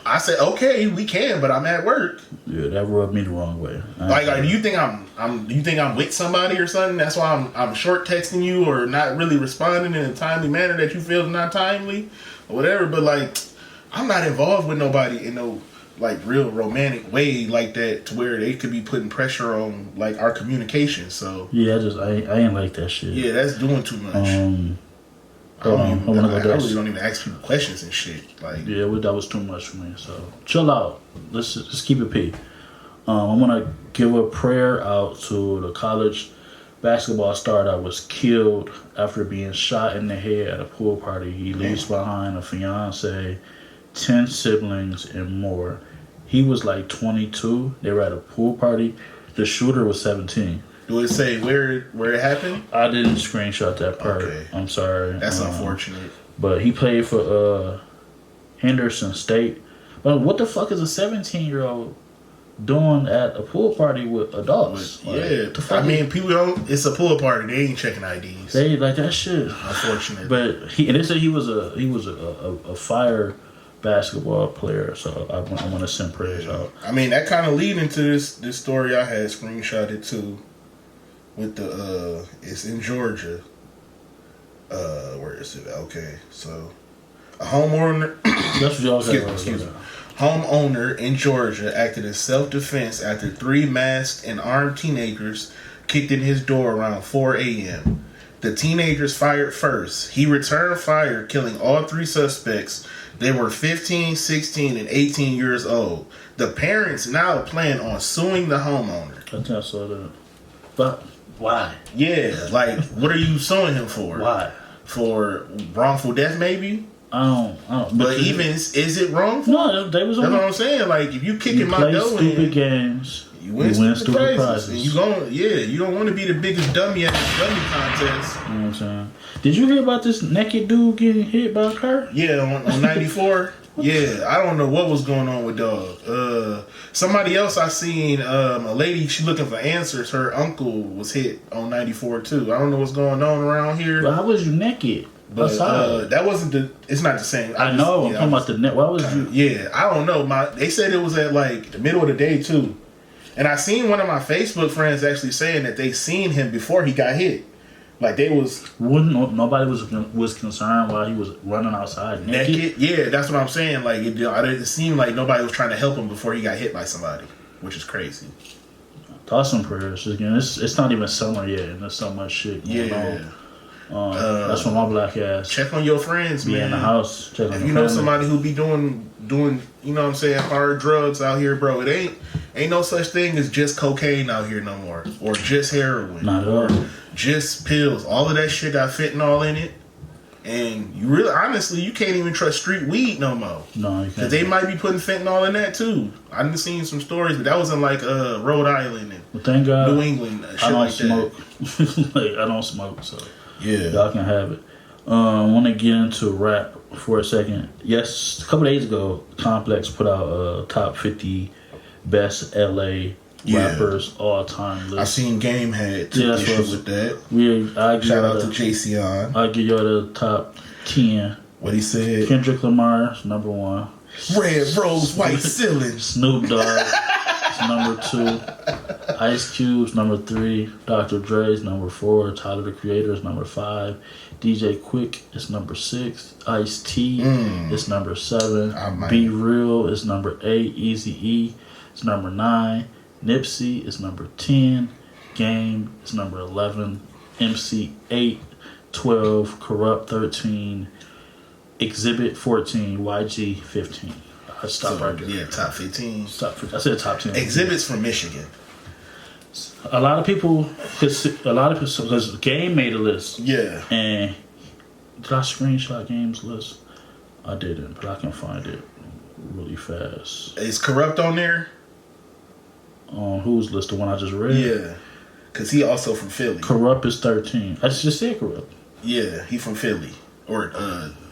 I said okay, we can, but I'm at work. Yeah, that rubbed me the wrong way. Do you think I'm with somebody or something? That's why I'm short texting you or not really responding in a timely manner that you feel is not timely or whatever. But like, I'm not involved with nobody in no like real romantic way like that to where they could be putting pressure on like our communication. So yeah, I ain't like that shit. Yeah, that's doing too much. I really don't even ask people questions and shit. Like, yeah, that was too much for me. So chill out. Let's just keep it P. I want to give a prayer out to the college basketball star that was killed after being shot in the head at a pool party. He leaves behind a fiance, 10 siblings, and more. He was like 22. They were at a pool party. The shooter was 17. Do it say where it happened? I didn't screenshot that part. Okay. I'm sorry. That's unfortunate. But he played for Henderson State. But what the fuck is a 17-year-old doing at a pool party with adults? I mean, people don't. It's a pool party. They ain't checking IDs. They like that shit. Unfortunate. But they said he was a fire basketball player. So I want to send prayers out. I mean, that kind of lead into this story I had screenshotted too. With the it's in Georgia. Where is it? Okay, so a homeowner. That's what y'all said. Excuse me. Homeowner in Georgia acted in self-defense after 3 masked and armed teenagers kicked in his door around 4 a.m. The teenagers fired first. He returned fire, killing all 3 suspects. They were 15, 16, and 18 years old. The parents now plan on suing the homeowner. I think I saw that. But why? Yeah, like, what are you suing him for? Why? For wrongful death, maybe? I don't. But even, is it wrongful? No, they was on. That's what I'm saying. Like, if you kicking my dough in, stupid games, you win stupid prizes. And you don't want to be the biggest dummy at the dummy contest. You know what I'm saying? Did you hear about this naked dude getting hit by a car? Yeah, on 94. Yeah, I don't know what was going on with dog. Somebody else I seen, a lady, she looking for answers. Her uncle was hit on 94 too. I don't know what's going on around here. But how was you naked? But that wasn't it's not the same. I'm talking about the net. Why was you? Yeah, I don't know. They said it was at like the middle of the day too. And I seen one of my Facebook friends actually saying that they seen him before he got hit. Like they was nobody was concerned while he was running outside naked. Yeah, that's what I'm saying. Like it seemed like nobody was trying to help him before he got hit by somebody, which is crazy. Thoughts and prayers. Again, it's not even summer yet, and there's so much shit going on. That's what my black ass. Check on your friends, man. Be in the house. Check on if you know somebody who be doing, you know what I'm saying, hard drugs out here, bro. It ain't no such thing as just cocaine out here no more, or just heroin, not at all. Just pills. All of that shit got fentanyl in it, and you really, honestly, you can't even trust street weed no more. No, you can't. Because they might be putting fentanyl in that too. I done seen some stories, but that was in like Rhode Island and thank God, New England. Shit I don't like smoke. That. Like I don't smoke, so yeah, y'all can have it. I want to get into rap for a second. Yes, a couple days ago, Complex put out a top 50 best LA rappers all time list. I seen Game had took issue with that. Shout out to JC. I'll give y'all the top 10. What he said? Kendrick Lamar's number 1. Red Rose, White Ceiling. Snoop Dogg is number 2. Ice Cube's number 3. Dr. Dre's number 4. Tyler the Creator is number 5. DJ Quick is number 6. Ice-T is number 7. Be Real is number 8. Eazy-E is number 9. Nipsey is number 10. Game is number 11. MC 8. 12. Corrupt 13. Exhibit 14. YG 15. I stopped right there. Yeah, top 15. I said top 10. Exhibit's from Michigan. A lot of people, because Game made a list. Yeah. And did I screenshot Game's list? I didn't, but I can find it really fast. Is Corrupt on there? On whose list? The one I just read? Yeah. Because he also from Philly. Corrupt is 13. I just said Corrupt. Yeah, he from Philly. Or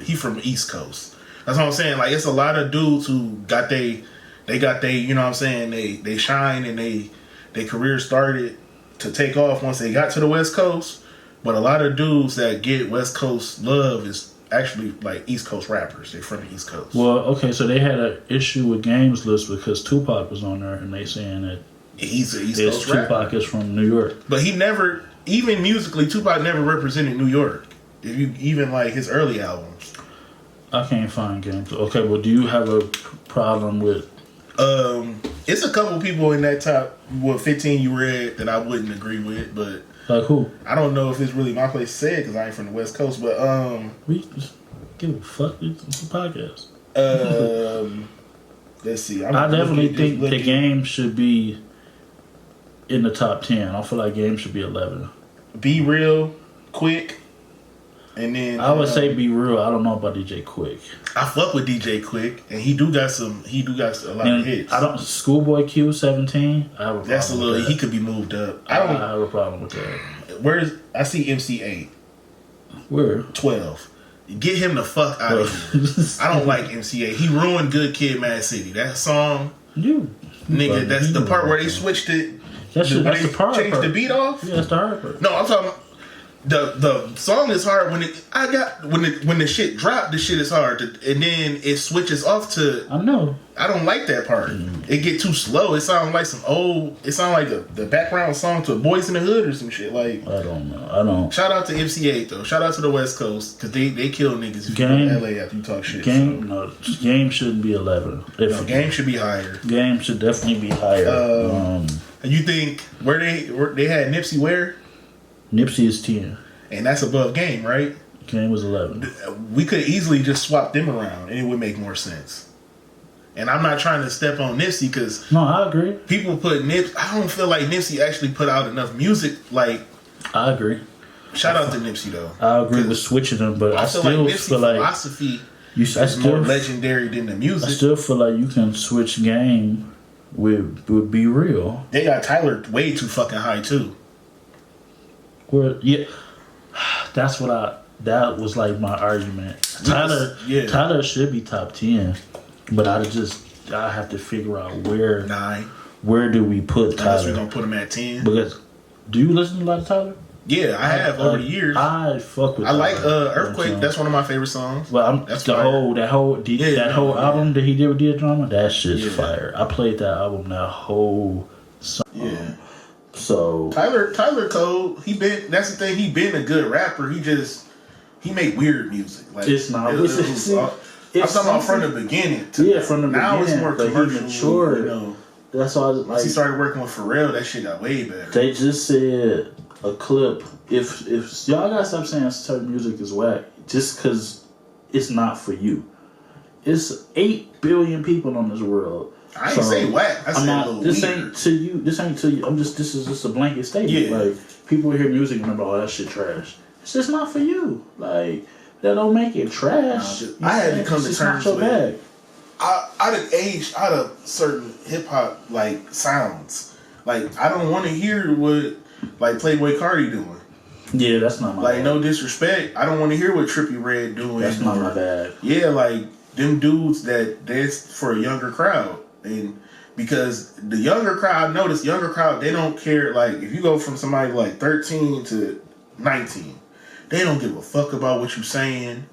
he from East Coast. That's what I'm saying. Like, it's a lot of dudes who got they, you know what I'm saying, they shine and their career started to take off once they got to the West Coast. But a lot of dudes that get West Coast love is actually like East Coast rappers. They're from the East Coast. Well, okay, so they had an issue with Game's list because Tupac was on there, and they saying that he's an East Coast rapper. Tupac is from New York. But he never, even musically, Tupac never represented New York. If you even like his early albums. I can't find Game's. Okay, well, do you have a problem with... It's a couple people in that top 15 you read that I wouldn't agree with, but like who? I don't know if it's really my place to say it because I ain't from the West Coast. But we just give a fuck. It's a podcast. Let's see. I definitely think the Game should be in the top 10. I feel like Game should be 11. Be Real, Quick, And then I would say Be Real. I don't know about DJ Quick. I fuck with DJ Quick, and he do got a lot of hits. I don't. Schoolboy Q 17. I have a problem. That's a little. With that. He could be moved up. I have a problem with that. I see MC8. Where? 12. Get him the fuck out of here. I don't like MC8. He ruined Good Kid, Mad City. That song, nigga. That's the part where they switched it. That's the part. Changed the beat off. Yeah, that's the hard part. No, I'm talking. The song is hard when the shit dropped. The shit is hard, and then it switches off to. I know. I don't like that part. It get too slow. It sounds like some old. It sounds like the background song to Boys in the Hood or some shit. Like I don't know. I don't. Shout out to MC8 though. Shout out to the West Coast because they kill niggas if you go to LA after you talk shit. Game shouldn't be 11. Game should be higher. Game should definitely be higher. You think where they had Nipsey where? Nipsey is 10. And that's above Game, right? Game was 11. We could easily just swap them around and it would make more sense. And I'm not trying to step on Nipsey because... No, I agree. People put Nipsey... I don't feel like Nipsey actually put out enough music. Like... I agree. Shout out to Nipsey, though. I agree with switching them, but I still feel like... Nipsey philosophy is more legendary than the music. I still feel like you can switch Game with Be Real. They got Tyler way too fucking high, too. Yeah, that was like my argument. Tyler should be top 10, but I have to figure out where 9. Where do we put Tyler? Unless we're gonna put him at 10. Because do you listen to a lot of Tyler? Yeah, I have over the years. I fuck with. I like Earthquake. That's one of my favorite songs. But that whole album that he did with Dear Drama, that shit's fire. I played that album, that whole song. Yeah. So Tyler Cole, that's the thing. He been a good rapper. He make weird music. Like it's not. I'm talking about from the beginning. From the beginning. Now it's more commercial. Mature. You know. That's why. Once he started working with Pharrell, that shit got way better. They just said a clip. If y'all gotta stop saying certain music is whack, just because it's not for you. It's 8 billion people on this world. I ain't say whack. I said a little this weird. ain't to you. This ain't to you. This is just a blanket statement. Yeah. Like people hear music and remember, oh, that shit trash. It's just not for you. Like that don't make it trash. I had to come to terms with bag. I done aged out of certain hip hop like sounds. Like I don't want to hear what like Playboy Cardi doing. Yeah, that's not my bag. No disrespect. I don't want to hear what Trippie Redd doing. That's not my bag. Yeah, like them dudes that's for a younger crowd. And because the younger crowd, they don't care. Like if you go from somebody like 13 to 19, they don't give a fuck about what you're saying.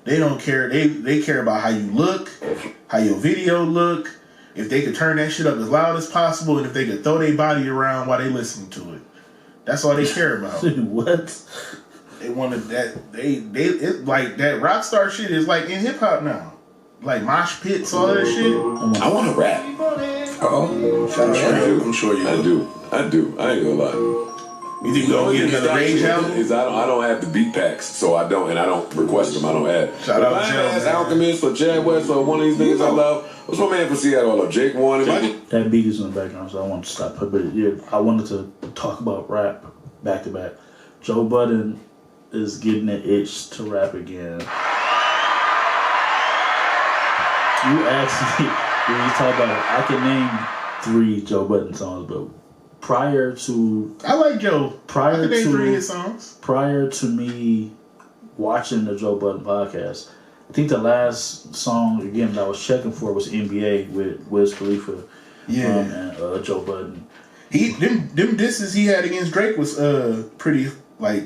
They don't care. They care about how you look, how your video look, if they could turn that shit up as loud as possible, and if they could throw their body around while they listening to it. That's all they care about. What? They wanted that. It's like that rock star shit is like in hip hop now. Like mosh pits, all that shit. I want to rap. I'm sure you do. I do. I ain't gonna lie. You think you gonna get another Rage album? I don't have the beat packs, so I don't request them. I don't add. Shout out to Joe. Alchemist or Chad West or one of these niggas I love. What's my man from Seattle? Jake Warren. That beat is in the background, so I want to stop. But yeah, I wanted to talk about rap back to back. Joe Budden is getting an itch to rap again. You asked me when you talk about it, I can name 3 Joe Budden songs, but prior to I like Joe. Prior I can name to 3 of his songs. Prior to me watching the Joe Budden podcast, I think the last song again that I was checking for was NBA with Wiz Khalifa. And Joe Budden. Them disses he had against Drake was pretty like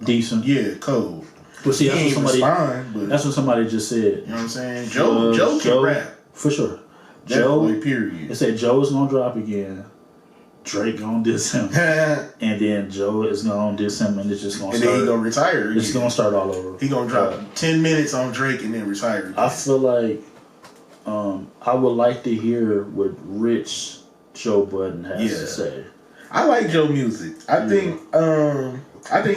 decent. Yeah, cold. But see, that's what somebody just said. You know what I'm saying? Joe can rap. For sure. Joe, period. They said Joe's gonna drop again. Drake gonna diss him. And then Joe is gonna diss him and it's just gonna start. And then he gonna retire. It's gonna start all over. He gonna drop 10 minutes on Drake and then retire again. I feel like I would like to hear what rich Joe Budden has to say. I like Joe music. I think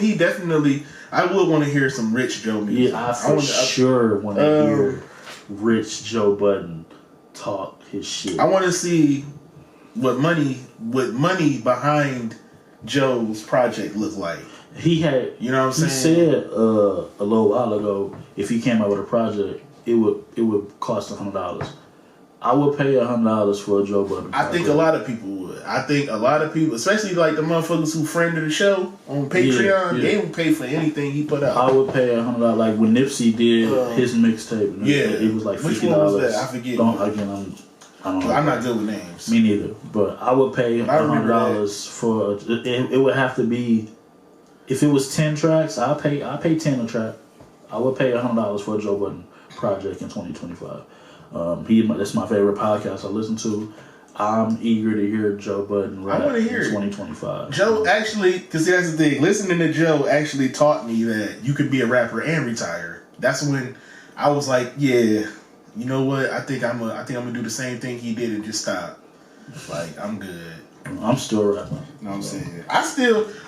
he definitely. I would want to hear some rich Joe music. Yeah, I for sure want to hear rich Joe Budden talk his shit. I want to see what money behind Joe's project look like. He had, you know what I'm he saying? said a little while ago, if he came out with a project, it would cost $100. I would pay $100 for a Joe Budden project. I think a lot of people would. I think a lot of people, especially like the motherfuckers who friended the show on Patreon, they would pay for anything he put out. I would pay $100. Like when Nipsey did his mixtape, it was like $50. Which one was that? I forget. I don't know. I'm not good with names. Me neither. But I would pay $100 for it. Would have to be, if it was 10 tracks, I pay 10 a track. I would pay $100 for a Joe Budden project in 2025. That's my favorite podcast I listen to. I'm eager to hear Joe Budden rap in 2025. Joe actually, because that's the thing. Listening to Joe actually taught me that you could be a rapper and retire. That's when I was like, yeah, you know what? I think I'm gonna do the same thing he did and just stop. Like, I'm good. I'm still rapping. You know what I'm saying?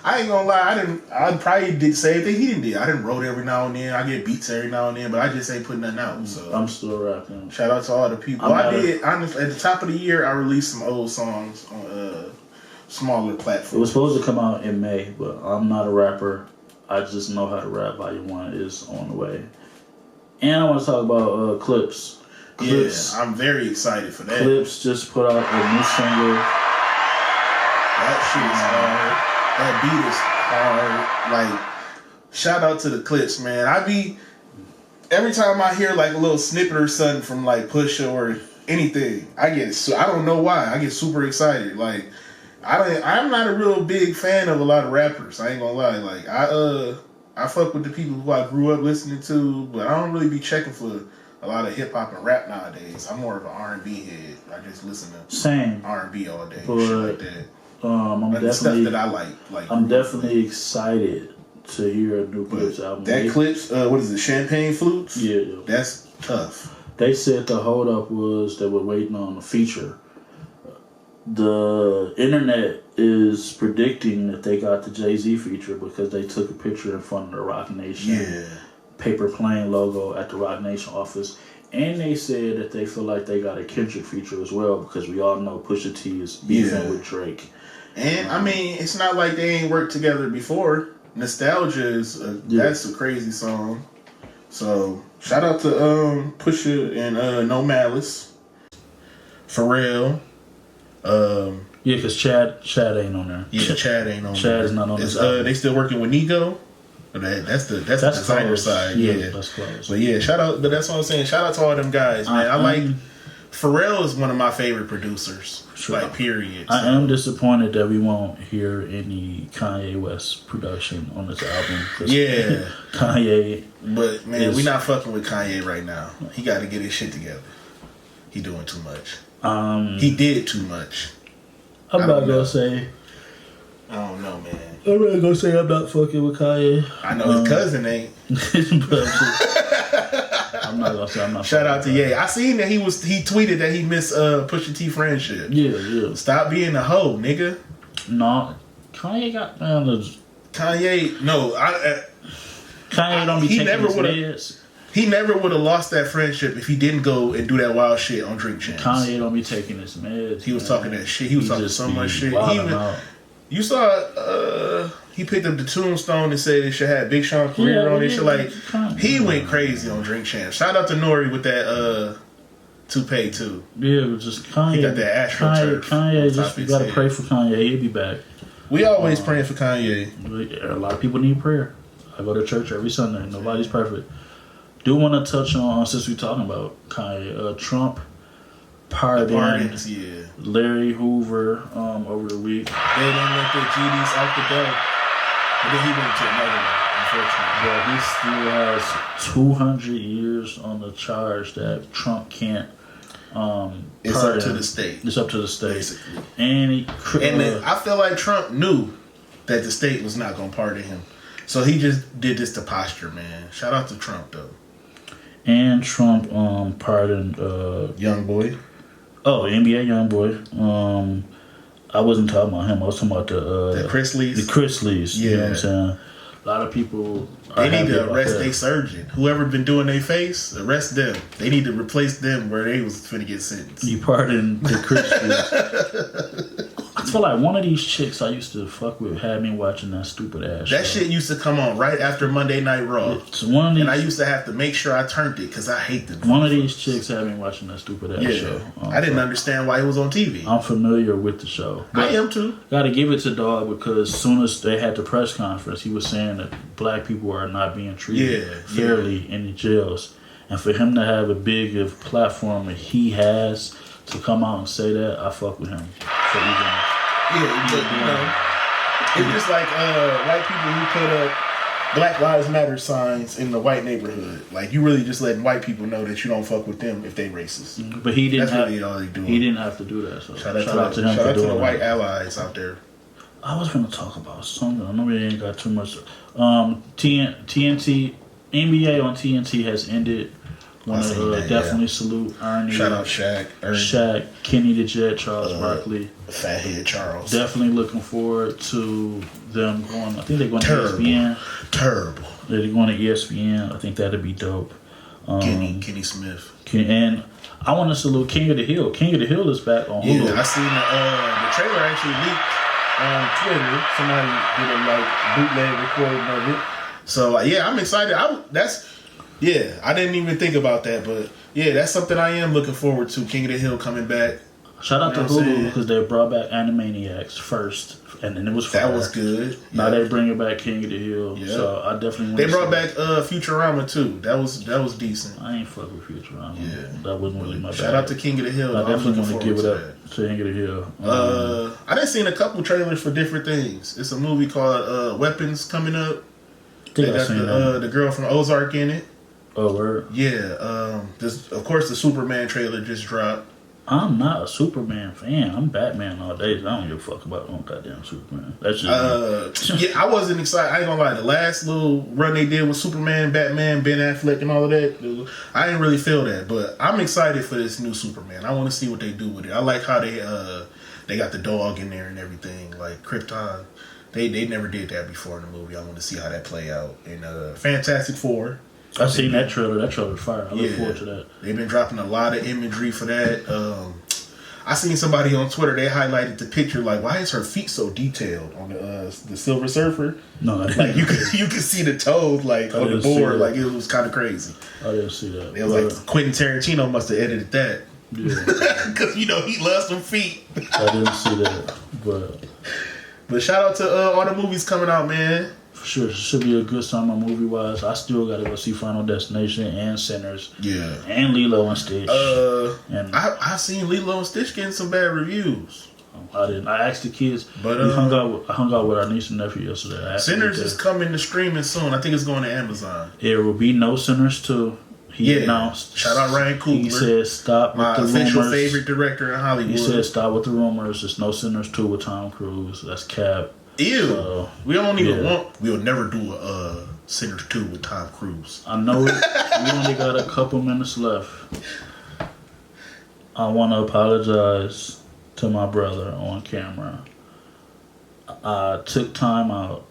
I ain't gonna lie, I probably did the same thing he didn't do. I didn't wrote every now and then. I get beats every now and then, but I just ain't putting nothing out. So I'm still rapping. Shout out to all the people. Honestly, at the top of the year, I released some old songs on smaller platforms. It was supposed to come out in May, but I'm not a rapper. I just know how to rap. Volume 1 is on the way. And I want to talk about Clips. Yeah, I'm very excited for that. Clips just put out a new single. That shit is hard. That beat is hard. Like, shout out to the Clips, man. Every time I hear like a little snippet or something from like Pusha or anything, I don't know why, I get super excited. Like, I'm not a real big fan of a lot of rappers. I ain't gonna lie. Like, I fuck with the people who I grew up listening to, but I don't really be checking for a lot of hip hop and rap nowadays. I'm more of an R&B head. I just listen to R&B all day, shit like that. I'm definitely stuff that I like. I'm definitely excited to hear a new Clips album. That Clips, what is it? Champagne Flutes? Yeah, that's tough. They said the holdup was they were waiting on a feature. The internet is predicting that they got the Jay-Z feature because they took a picture in front of the Roc Nation paper plane logo at the Roc Nation office. And they said that they feel like they got a Kendrick feature as well because we all know Pusha T is beefing with Drake. And I mean, it's not like they ain't worked together before. Nostalgia is that's a crazy song. So shout out to Pusha and No Malice, Pharrell. Because Chad ain't on there. Yeah, Chad ain't on there. Chad is not on this album. They still working with Nigo. That's the designer close. side. Yeah, that's close. But yeah, shout out. But that's what I'm saying. Shout out to all them guys, man. I like Pharrell is one of my favorite producers. Sure. Like, period. I am disappointed that we won't hear any Kanye West production on this album. Yeah, Kanye. But man, we not fucking with Kanye right now. He got to get his shit together. He doing too much. He did too much. I'm not gonna say. I don't know, man. I'm not gonna say I'm not fucking with Kanye. I know his cousin ain't. I'm not gonna say I'm not. Shout out to Ye. I seen that he tweeted that he missed Pusha T friendship. Yeah. Stop being a hoe, nigga. No, Kanye got Kanye. No, Kanye don't be taking his meds. He never would have lost that friendship if he didn't go and do that wild shit on Drink Champs. Kanye don't be taking his meds. He was talking that shit. He was talking so much shit. You saw he picked up the tombstone and said it should have Big Sean career on it. Shit, like, he went crazy on Drink Champs. Shout out to Nori with that toupee too. Yeah, but just Kanye. He got that AstroTurf. Kanye just, you gotta pray for Kanye. He'll be back. We always praying for Kanye. A lot of people need prayer. I go to church every Sunday. Nobody's perfect. Do want to touch on, since we're talking about Kanye, Trump pardoned Larry Hoover over the week. They didn't let the GDs out the door. And then he went to another one, unfortunately. But he still has 200 years on the charge that Trump can't it's up to the state. It's up to the state. Basically. And I feel like Trump knew that the state was not going to pardon him. So he just did this to posture, man. Shout out to Trump, though. And Trump pardoned Young Boy. Oh, NBA Young Boy. I wasn't talking about him. I was talking about the Chris Lees. The Chris Lees. Yeah. You know what I'm saying? A lot of people they need to arrest their surgeon. Whoever been doing their face, arrest them. They need to replace them where they was finna get sentenced. You pardoned the Chris Lees. I feel like one of these chicks I used to fuck with had me watching that stupid ass That show. shit used to come on right after Monday Night Raw. It's one of these, And I used to have to make sure I turned it because I hate the. one of these chicks had me watching that stupid ass show. I didn't understand why it was on TV. I'm familiar with the show. I am too. Gotta give it to Dog because as soon as they had the press conference, he was saying that black people are not being treated fairly in the jails. And for him to have a big of platform that he has to come out and say that, I fuck with him. So It's just like white people who put up Black Lives Matter signs in the white neighborhood. Like, you really just letting white people know that you don't fuck with them if they racist. But he didn't That's really all they doing. He didn't have to do that. So shout out to him. Shout out to the white allies out there. I was going to talk about something. I know we ain't got too much. TNT, NBA on TNT has ended. Want to definitely salute Ernie. Shout out Shaq. Ernie. Shaq, Kenny the Jet, Charles Barkley. Fathead Charles. Definitely looking forward to them going. I think they're going to ESPN. Terrible. They're going to ESPN. I think that'd be dope. Kenny Smith. And I want to salute King of the Hill. King of the Hill is back on Hulu. Yeah, I seen the trailer actually leaked on Twitter. Somebody did a bootleg recording of it. So I'm excited. I didn't even think about that, but that's something I am looking forward to. King of the Hill coming back. Shout out to Hulu because they brought back Animaniacs first, and then it was fire. That was good. Now they bringing back King of the Hill, so I definitely. They brought back Futurama too. That was decent. I ain't fuck with Futurama. Yeah, that wasn't really my bag. Shout out to King of the Hill. I definitely want to give it up to King of the Hill. I done seen a couple trailers for different things. It's a movie called Weapons coming up. They got the girl from Ozark in it. Oh, word. Yeah. Of course, the Superman trailer just dropped. I'm not a Superman fan. I'm Batman all day. I don't give a fuck about no goddamn Superman. That's just I wasn't excited. I ain't gonna lie. The last little run they did with Superman, Batman, Ben Affleck, and all of that, I didn't really feel that. But I'm excited for this new Superman. I want to see what they do with it. I like how they got the dog in there and everything, like Krypton. They never did that before in the movie. I want to see how that play out. And Fantastic Four. I've seen that trailer. That trailer's fire. I look forward to that. They've been dropping a lot of imagery for that. I seen somebody on Twitter. They highlighted the picture. Like, why is her feet so detailed on the Silver Surfer? No, I didn't. Like you can see the toes like on the board. Like it was kind of crazy. I didn't see that. It was like Quentin Tarantino must have edited that. Yeah, because he loves some feet. I didn't see that, but shout out to all the movies coming out, man. For sure, it should be a good summer movie wise. I still gotta go see Final Destination and Sinners. Yeah. And Lilo and Stitch. And I seen Lilo and Stitch getting some bad reviews. I didn't. I asked the kids. But I hung out with our niece and nephew yesterday. Sinners is coming to streaming soon. I think it's going to Amazon. There will be no Sinners 2. He announced. Shout out Ryan Coogler. He said stop with the rumors. My official favorite director in Hollywood. He said stop with the rumors. There's no Sinners 2 with Tom Cruise. That's cap. Ew. We don't even want. We'll never do a Sinners 2 with Tom Cruise. I know it. We only got a couple minutes left. I want to apologize to my brother on camera. I took time out